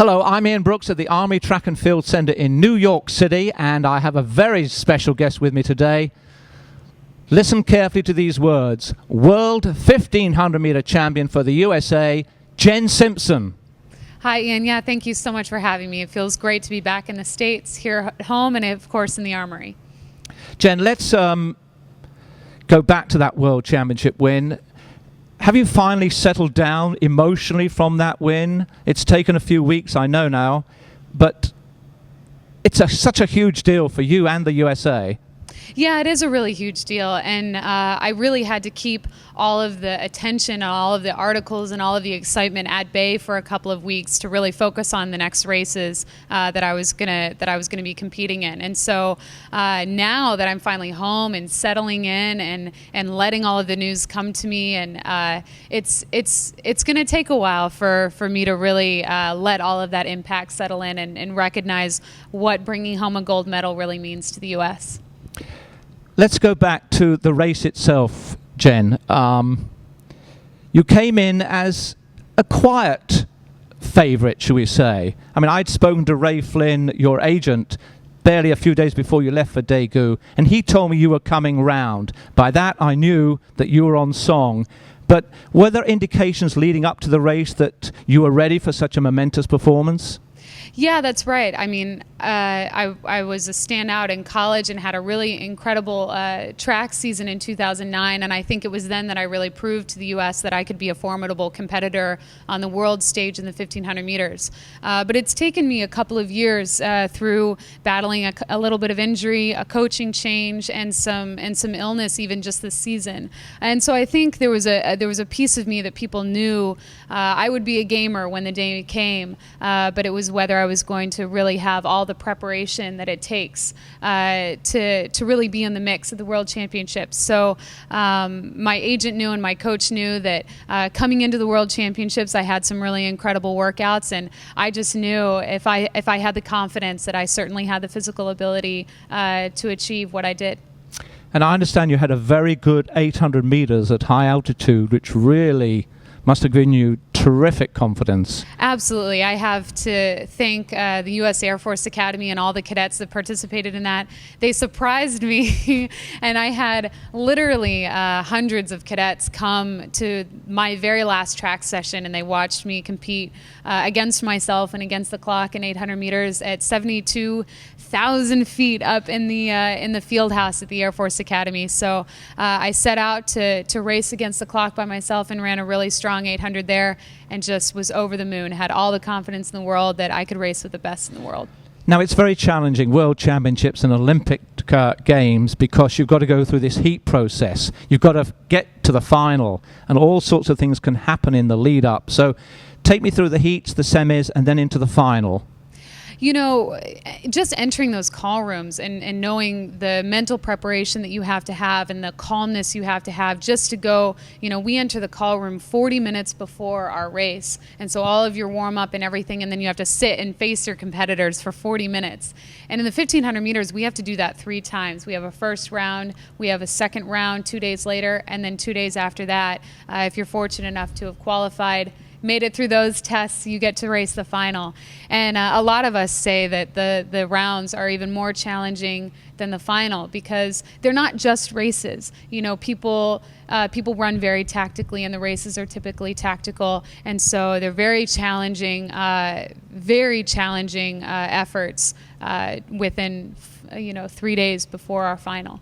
Hello, I'm Ian Brooks at the Armory Track and Field Center in New York City, and I have a very special guest with me today. Listen carefully to these words. World 1500-meter champion for the USA, Jen Simpson. Hi, Ian. Yeah, thank you so much for having me. It feels great to be back in the States, here at home, and of course in the Armory. Jen, let's go back to that World Championship win. Have you finally settled down emotionally from that win? It's taken a few weeks, I know now, but it's such a huge deal for you and the USA. Yeah, it is a really huge deal, and I really had to keep all of the attention, all of the articles, and all of the excitement at bay for a couple of weeks to really focus on the next races that I was gonna be competing in. And so now that I'm finally home and settling in and letting all of the news come to me, and it's gonna take a while for me to really let all of that impact settle in and recognize what bringing home a gold medal really means to the U.S. Let's go back to the race itself, Jen. You came in as a quiet favorite, shall we say. I mean, I'd spoken to Ray Flynn, your agent, barely a few days before you left for Daegu, and he told me you were coming round. By that, I knew that you were on song. But were there indications leading up to the race that you were ready for such a momentous performance? Yeah, that's right. I mean, I was a standout in college and had a really incredible track season in 2009, and I think it was then that I really proved to the U.S. that I could be a formidable competitor on the world stage in the 1500 meters. But it's taken me a couple of years through battling a little bit of injury, a coaching change, and some illness even just this season. And so I think there was a piece of me that people knew I would be a gamer when the day came, but it was whether I was going to really have all the preparation that it takes to really be in the mix at the World Championships. So my agent knew and my coach knew that coming into the World Championships, I had some really incredible workouts, and I just knew if I had the confidence that I certainly had the physical ability to achieve what I did. And I understand you had a very good 800 meters at high altitude, which really must have given you terrific confidence. Absolutely. I have to thank the U.S. Air Force Academy and all the cadets that participated in that. They surprised me, and I had literally hundreds of cadets come to my very last track session, and they watched me compete against myself and against the clock in 800 meters at 72,000 feet up in the field house at the Air Force Academy. So I set out to race against the clock by myself and ran a really strong 800 there, and just was over the moon, had all the confidence in the world that I could race with the best in the world. Now, it's very challenging, World Championships and Olympic Games, because you've got to go through this heat process. You've got to get to the final, and all sorts of things can happen in the lead up. So take me through the heats, the semis, and then into the final. You know, just entering those call rooms and knowing the mental preparation that you have to have and the calmness you have to have just to go, you know, we enter the call room 40 minutes before our race. And so all of your warm up and everything, and then you have to sit and face your competitors for 40 minutes. And in the 1500 meters, we have to do that 3 times. We have a first round, we have a second round 2 days later, and then 2 days after that, if you're fortunate enough to have qualified, made it through those tests, you get to race the final. And a lot of us say that the rounds are even more challenging than the final because they're not just races. You know, people run very tactically, and the races are typically tactical, and so they're very challenging efforts within 3 days before our final.